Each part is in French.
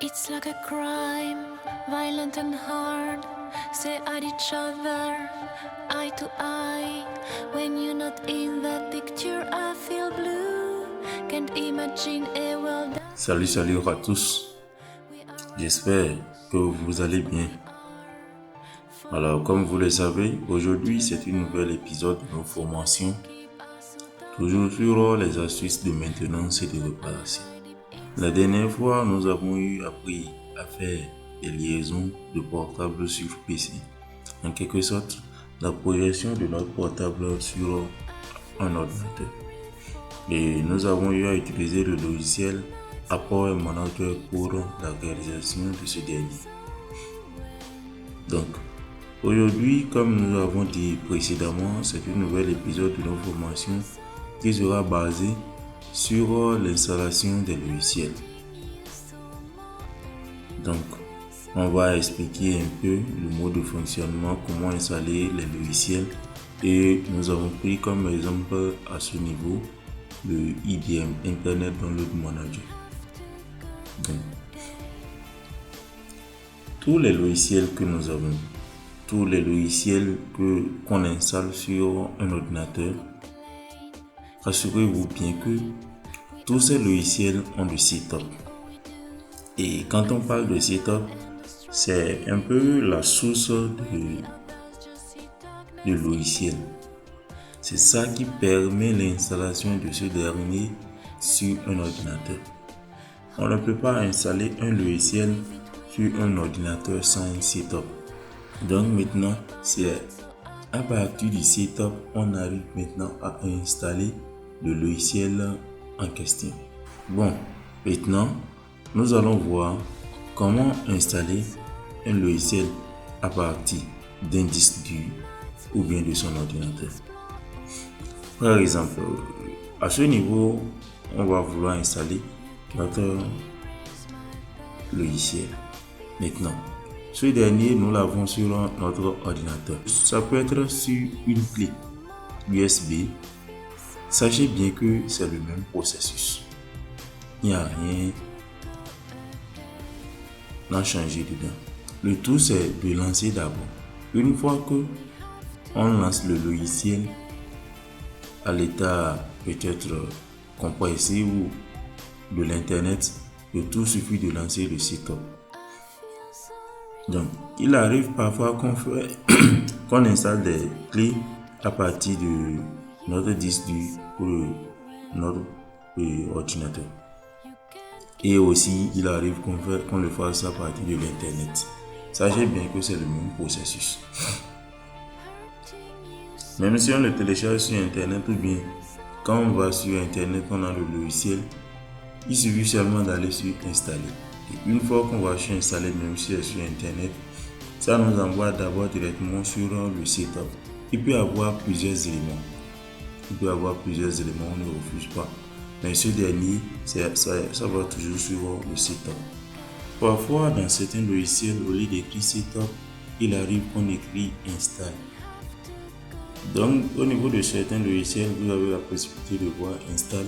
It's like a crime, violent and hard. Stare at each other, eye to eye. When you're not in that picture, I feel blue. Can't imagine a world. Salut à tous. J'espère que vous allez bien. Alors, comme vous le savez, aujourd'hui c'est un nouvel épisode de nos formations, toujours sur les astuces de maintenance et de réparation. La dernière fois, nous avons appris à faire des liaisons de portable sur PC. En quelque sorte, la projection de notre portable sur un ordinateur. Et nous avons eu à utiliser le logiciel Apple Manager pour la réalisation de ce dernier. Donc, aujourd'hui, comme nous l'avons dit précédemment, c'est un nouvel épisode de nos formations qui sera basé sur l'installation des logiciels. Donc, on va expliquer un peu le mode de fonctionnement, comment installer les logiciels, et nous avons pris comme exemple à ce niveau le IDM, Internet Download Manager. Donc, tous les logiciels que nous avons, tous les logiciels qu'on installe sur un ordinateur, rassurez-vous bien que tous ces logiciels ont du setup. Et quand on parle de setup, c'est un peu la source de logiciel. C'est ça qui permet l'installation de ce dernier sur un ordinateur. On ne peut pas installer un logiciel sur un ordinateur sans un setup. Donc maintenant, c'est à partir du setup, on arrive maintenant à installer le logiciel en question. Bon, maintenant, nous allons voir comment installer un logiciel à partir d'un disque dur ou bien de son ordinateur. Par exemple, à ce niveau, on va vouloir installer notre logiciel. Maintenant, ce dernier, nous l'avons sur notre ordinateur. Ça peut être sur une clé USB. Sachez bien que c'est le même processus. Il n'y a rien à changer dedans. Le tout, c'est de lancer d'abord. Une fois que on lance le logiciel à l'état peut-être compressé ou de l'internet, le tout suffit de lancer le setup. Donc, il arrive parfois qu'on installe des clés à partir de notre disque dur ou notre ordinateur. Et aussi, il arrive qu'on le fasse à partir de l'internet. Sachez bien que c'est le même processus. Même si on le télécharge sur internet ou bien quand on va sur internet, on a le logiciel, il suffit seulement d'aller sur installer. Et une fois qu'on va sur installer, même si c'est sur internet, ça nous envoie d'abord directement sur le setup. Il peut y avoir plusieurs éléments. On ne refuse pas. Mais ce dernier, ça va toujours sur le setup. Parfois, dans certains logiciels, au lieu d'écrire setup, il arrive qu'on écrit install. Donc, au niveau de certains logiciels, vous avez la possibilité de voir install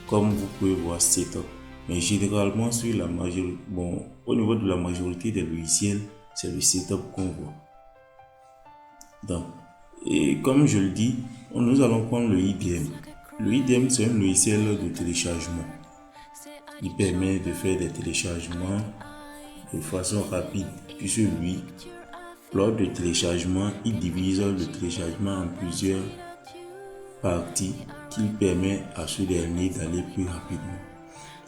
comme vous pouvez voir setup. Mais généralement, au niveau de la majorité des logiciels, c'est le setup qu'on voit. Donc, et comme je le dis, nous allons prendre le IDM. Le IDM, c'est un logiciel de téléchargement. Il permet de faire des téléchargements de façon rapide, puisque lui, lors du téléchargement, il divise le téléchargement en plusieurs parties qui permet à ce dernier d'aller plus rapidement.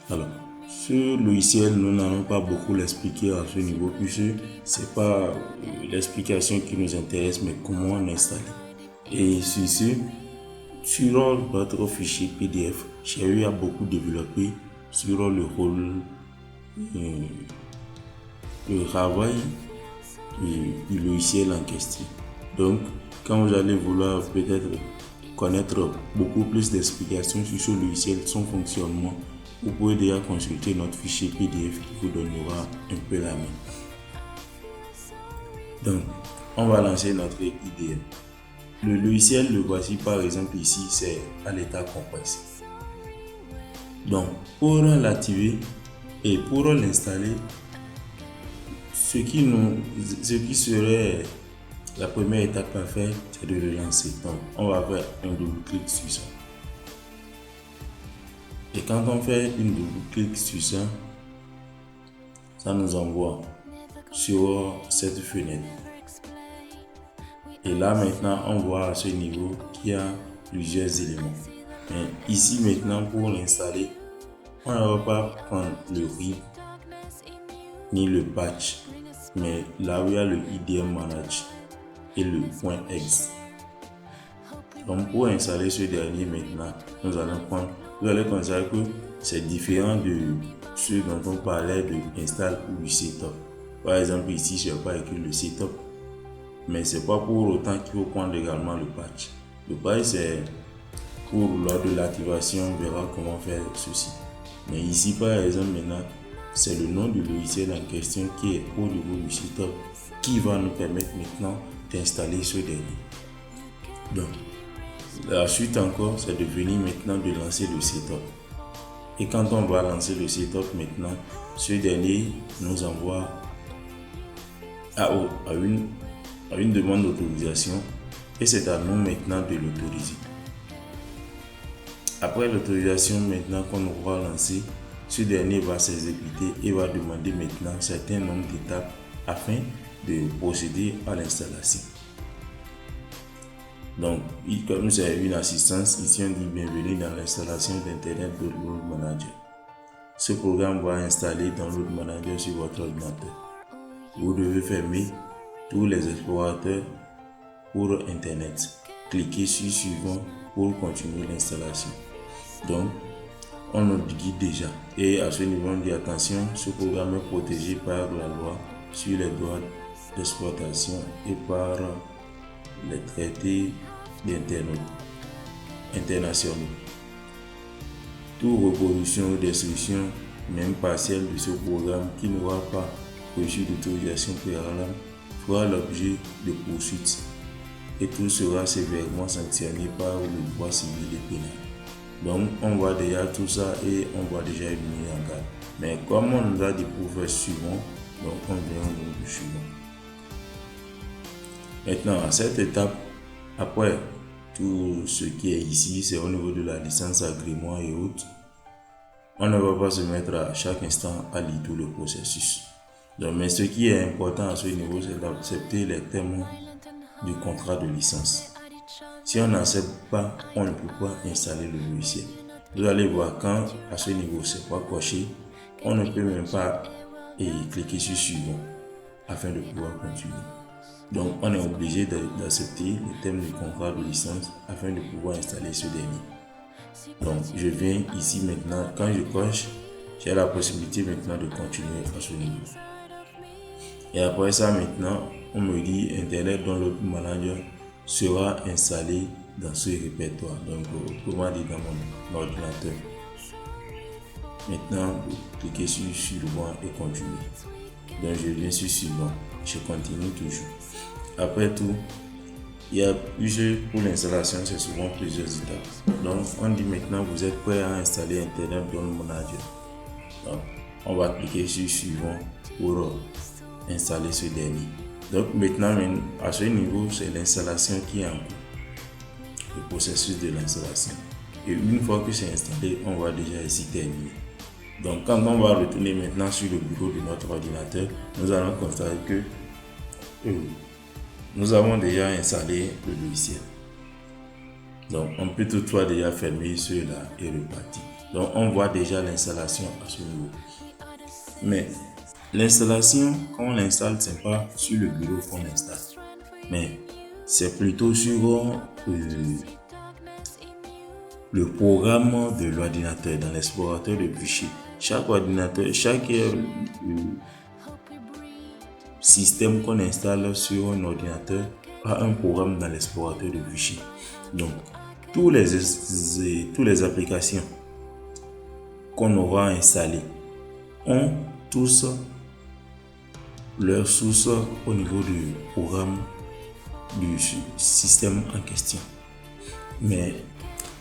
Alors, ce logiciel, nous n'allons pas beaucoup l'expliquer à ce niveau, puisque c'est pas l'explication qui nous intéresse, mais comment l'installer. Et sur ce, sur notre fichier PDF, j'ai eu à beaucoup développer sur le rôle, le travail du logiciel en question. Donc, quand vous allez vouloir peut-être connaître beaucoup plus d'explications sur ce logiciel, son fonctionnement, vous pouvez déjà consulter notre fichier PDF qui vous donnera un peu la main. Donc, on va lancer notre IDM. Le logiciel, le voici par exemple ici, c'est à l'état compressé. Donc, pour l'activer et pour l'installer, Ce qui serait la première étape à faire, c'est de le lancer. Donc, on va faire un double-clic sur ça. Et quand on fait une double-clic sur ça, ça nous envoie sur cette fenêtre. Et là, maintenant, on voit à ce niveau qu'il y a plusieurs éléments. Mais ici, maintenant, pour l'installer, on ne va pas prendre le RIP ni le patch, mais là où il y a le IDM Manage et le .exe. Donc pour installer ce dernier maintenant, vous allez constater que c'est différent de ce dont on parlait de install ou du setup. Par exemple ici, je n'ai pas écrit le setup, mais c'est pas pour autant qu'il faut prendre également le patch. Le patch c'est pour lors de l'activation, on verra comment faire ceci. Mais ici par exemple maintenant, c'est le nom du logiciel en question qui est au niveau du setup qui va nous permettre maintenant d'installer ce dernier. Donc, la suite encore, c'est de venir maintenant de lancer le setup. Et quand on va lancer le setup maintenant, ce dernier nous envoie à une demande d'autorisation et c'est à nous maintenant de l'autoriser. Après l'autorisation maintenant qu'on aura lancé, ce dernier va s'exécuter et va demander maintenant un certain nombre d'étapes afin de procéder à l'installation. Donc, comme c'est une assistance, ici on dit bienvenue dans l'installation d'Internet Download Manager. Ce programme va installer Download Manager sur votre ordinateur. Vous devez fermer tous les explorateurs pour Internet. Cliquez sur Suivant pour continuer l'installation. Donc, on nous guide déjà. Et à ce niveau, on dit attention, ce programme est protégé par la loi sur les droits d'exploitation et par les traités internationaux. Toute reproduction ou destruction, même partielle de ce programme qui n'aura pas reçu d'autorisation préalable fera l'objet de poursuites et tout sera sévèrement sanctionné par le droit civil et pénal. Donc on voit déjà tout ça et on voit déjà une mise en garde. Mais comme on nous a dit pour faire suivant, donc on vient au niveau du suivant. Maintenant à cette étape, après tout ce qui est ici, c'est au niveau de la licence, agrément et autres. On ne va pas se mettre à chaque instant à lire tout le processus. Donc, mais ce qui est important à ce niveau, c'est d'accepter les termes du contrat de licence. Si on n'accepte pas, on ne peut pas installer le logiciel. Vous allez voir quand à ce niveau c'est pas coché, on ne peut même pas cliquer sur suivant afin de pouvoir continuer. Donc on est obligé d'accepter les termes du contrat de licence afin de pouvoir installer ce dernier. Donc je viens ici maintenant, quand je coche, j'ai la possibilité maintenant de continuer à ce niveau. Et après ça maintenant, on me dit Internet Download Manager sera installé dans ce répertoire, donc autrement dit dans mon ordinateur. Maintenant, cliquez sur suivant et continuer. Donc je viens sur suivant, je continue toujours. Après tout, il y a pour l'installation, c'est souvent plusieurs étapes. Donc on dit maintenant vous êtes prêt à installer Internet Download Manager. Donc on va cliquer sur suivant pour installer ce dernier. Donc maintenant à ce niveau, c'est l'installation qui est en cours, le processus de l'installation. Et une fois que c'est installé, on va déjà ici terminer. Donc quand on va retourner maintenant sur le bureau de notre ordinateur, nous allons constater que nous avons déjà installé le logiciel. Donc on peut toutefois déjà fermer cela et repartir. Donc on voit déjà l'installation à ce niveau. Mais l'installation, quand on l'installe, c'est pas sur le bureau qu'on l'installe, mais c'est plutôt sur le programme de l'ordinateur dans l'explorateur de fichiers. Chaque ordinateur, chaque système qu'on installe sur un ordinateur a un programme dans l'explorateur de fichiers. Donc, tous les applications qu'on aura installées ont tous leur source au niveau du programme du système en question. Mais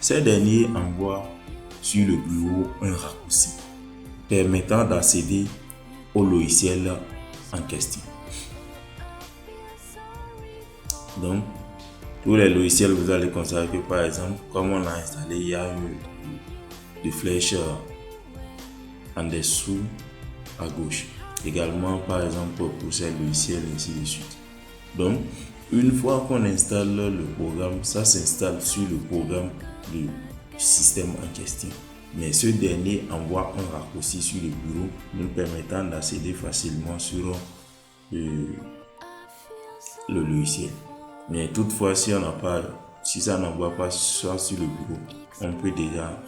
ces derniers envoient sur le bureau un raccourci permettant d'accéder au logiciel en question. Donc, tous les logiciels, vous allez constater que par exemple, comme on a installé, il y a eu des flèches en dessous à gauche. Également, par exemple, pour ces logiciels, ainsi de suite. Donc, une fois qu'on installe le programme, ça s'installe sur le programme du système en question. Mais ce dernier envoie un raccourci sur le bureau nous permettant d'accéder facilement sur le logiciel. Mais toutefois, si ça n'envoie pas soit sur le bureau, on peut déjà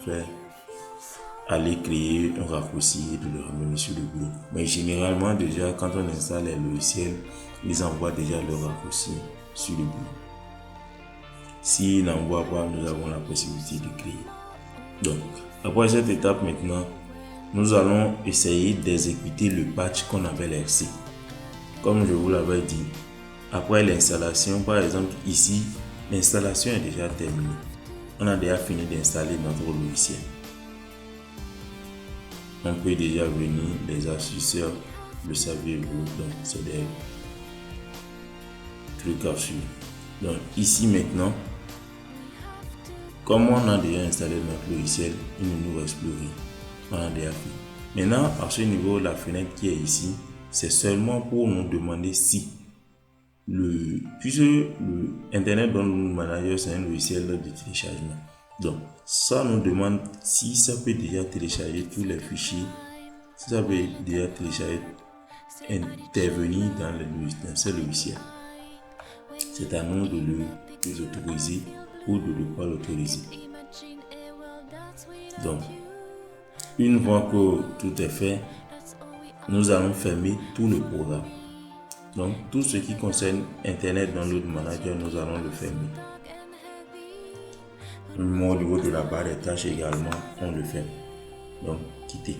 aller créer un raccourci et de le ramener sur le bureau. Mais généralement, déjà, quand on installe les logiciels, ils envoient déjà le raccourci sur le bureau. S'ils n'envoient pas, nous avons la possibilité de créer. Donc, après cette étape maintenant, nous allons essayer d'exécuter le patch qu'on appelle RC. Comme je vous l'avais dit, après l'installation, par exemple ici, l'installation est déjà terminée. On a déjà fini d'installer notre logiciel. On peut déjà venir, les astuces, le saviez-vous, donc c'est des trucs à suivre. Donc ici maintenant, comme on a déjà installé notre logiciel, il ne nous reste plus rien. On a déjà fait. Maintenant, à ce niveau, la fenêtre qui est ici, c'est seulement pour nous demander si puisque le Internet Download Manager, c'est un logiciel de téléchargement. Donc, ça nous demande si ça peut déjà télécharger tous les fichiers, si ça peut déjà télécharger, intervenir dans ce logiciel. C'est à nous de les autoriser ou de ne pas l'autoriser. Donc, une fois que tout est fait, nous allons fermer tout le programme. Donc, tout ce qui concerne Internet Download Manager, nous allons le fermer. Au niveau de la barre des tâches également, on le ferme. Donc, quitter.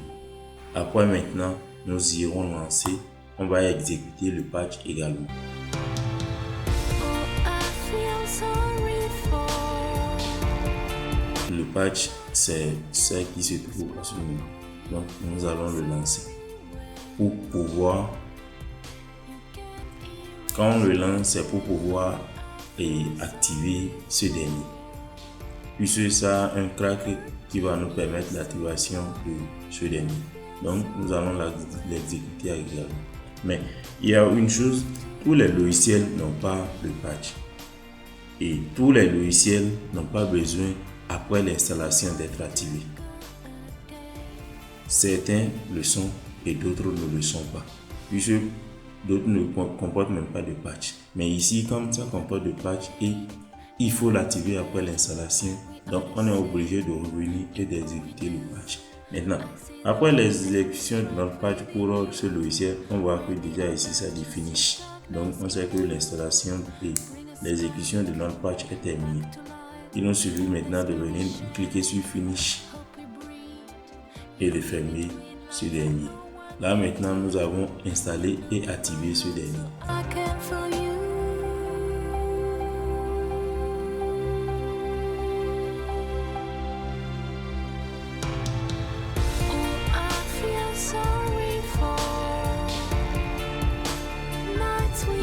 Après maintenant, nous irons lancer. On va exécuter le patch également. Le patch, c'est ce qui se trouve à ce niveau. Donc, nous allons le lancer. Pour pouvoir, quand on le lance, c'est pour pouvoir activer ce dernier. Puisque ça a un crack qui va nous permettre l'activation de ce dernier. Donc, nous allons l'exécuter également. Mais il y a une chose, tous les logiciels n'ont pas de patch. Et tous les logiciels n'ont pas besoin, après l'installation, d'être activés. Certains le sont et d'autres ne le sont pas. Puisque d'autres ne comportent même pas de patch. Mais ici, comme ça comporte de patch et il faut l'activer après l'installation. Donc, on est obligé de revenir et d'exécuter le patch. Maintenant, après l'exécution de notre patch pour ce logiciel, on voit que déjà ici, ça dit finish. Donc, on sait que l'installation et l'exécution de notre patch est terminée. Il nous suffit maintenant de venir cliquer sur finish et de fermer ce dernier. Là, maintenant, nous avons installé et activé ce dernier.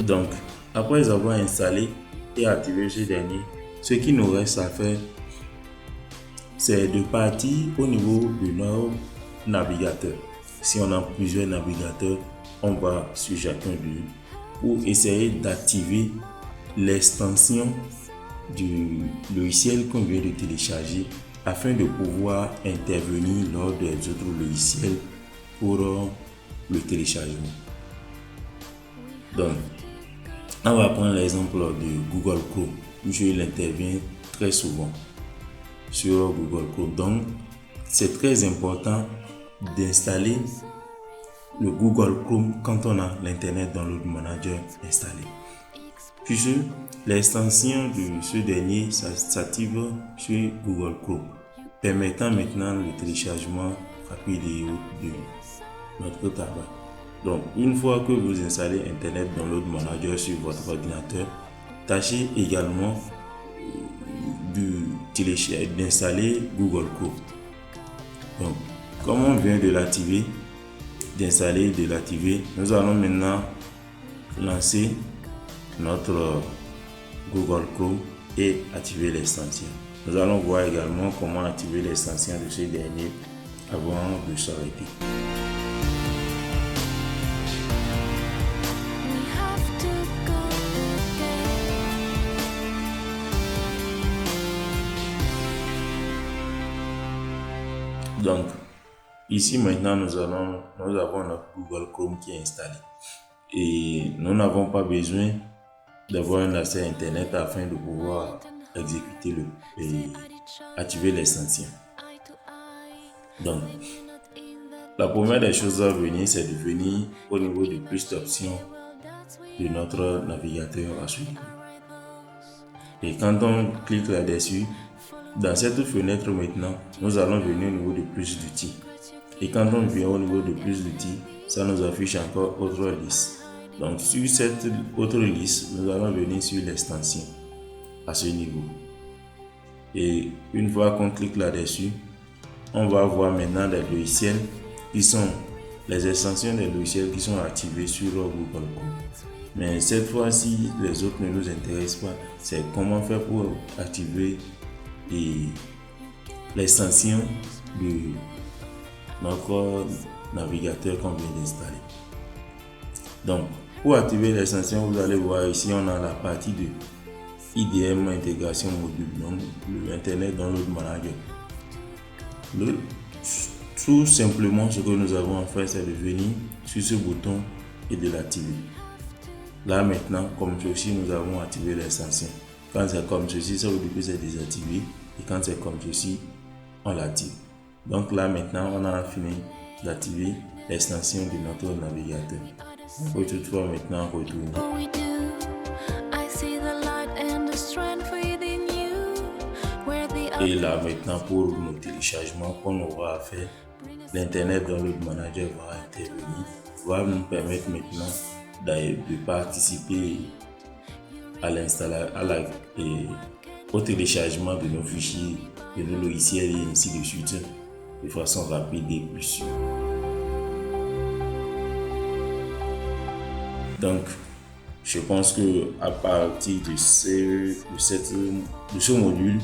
Donc, après avoir installé et activé ce dernier, ce qui nous reste à faire, c'est de partir au niveau de notre navigateur. Si on a plusieurs navigateurs, on va sur chacun d'eux pour essayer d'activer l'extension du logiciel qu'on vient de télécharger afin de pouvoir intervenir lors des autres logiciels pour le téléchargement. Donc, on va prendre l'exemple de Google Chrome, puisque il intervient très souvent sur Google Chrome. Donc, c'est très important d'installer le Google Chrome quand on a l'Internet Download Manager installé. Puisque l'extension de ce dernier s'active sur Google Chrome, permettant maintenant le téléchargement rapide de notre tabac. Donc, une fois que vous installez Internet Download Manager sur votre ordinateur, tâchez également d'installer Google Chrome. Donc, comme on vient de l'activer, d'installer, de l'activer, nous allons maintenant lancer notre Google Chrome et activer l'extension. Nous allons voir également comment activer l'extension de ce dernier avant de s'arrêter. Donc, ici maintenant, nous avons notre Google Chrome qui est installé. Et nous n'avons pas besoin d'avoir un accès à Internet afin de pouvoir exécuter et activer l'extension. Donc, la première des choses à venir, c'est de venir au niveau de plus d'options de notre navigateur à suivre. Et quand on clique là-dessus, dans cette fenêtre maintenant, nous allons venir au niveau de plus d'outils. Et quand on vient au niveau de plus d'outils, ça nous affiche encore autre liste. Donc sur cette autre liste, nous allons venir sur l'extension à ce niveau. Et une fois qu'on clique là-dessus, on va voir maintenant les logiciels qui sont les extensions des logiciels qui sont activés sur Google Chrome. Mais cette fois-ci, les autres ne nous intéressent pas. C'est comment faire pour activer l'extension de notre navigateur qu'on vient d'installer. Donc, pour activer l'extension, vous allez voir ici, on a la partie de IDM intégration module, donc l'Internet Download Manager. Tout simplement, ce que nous avons à faire, c'est de venir sur ce bouton et de l'activer. Là maintenant, comme ceci, nous avons activé l'extension. Quand c'est comme ceci, ça veut dire que c'est désactivé. Et quand c'est comme ceci, on l'active. Donc là maintenant, on a fini d'activer l'extension de notre navigateur. On peut toutefois maintenant retourner. Et là maintenant, pour nos téléchargements qu'on aura à faire, l'Internet Download Manager va intervenir, va nous permettre maintenant de participer à au téléchargement de nos fichiers, de nos logiciels et ainsi de suite, de façon rapide et plus sûre. Donc, je pense que à partir de ce module,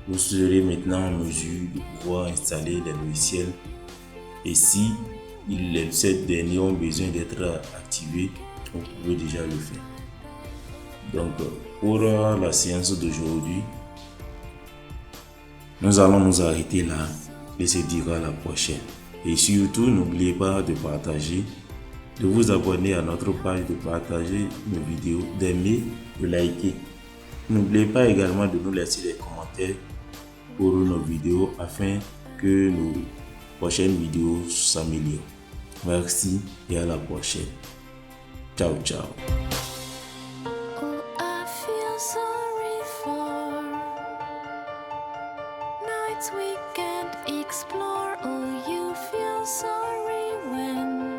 vous serez maintenant en mesure de pouvoir installer les logiciels. Et si ces derniers ont besoin d'être activés, vous pouvez déjà le faire. Donc, pour la séance d'aujourd'hui, nous allons nous arrêter là et se dire à la prochaine. Et surtout, n'oubliez pas de partager, de vous abonner à notre page, de partager nos vidéos, d'aimer, de liker. N'oubliez pas également de nous laisser des commentaires pour nos vidéos afin que nos prochaines vidéos s'améliorent. Merci et à la prochaine. Ciao, ciao. We can't explore. Oh, you feel sorry when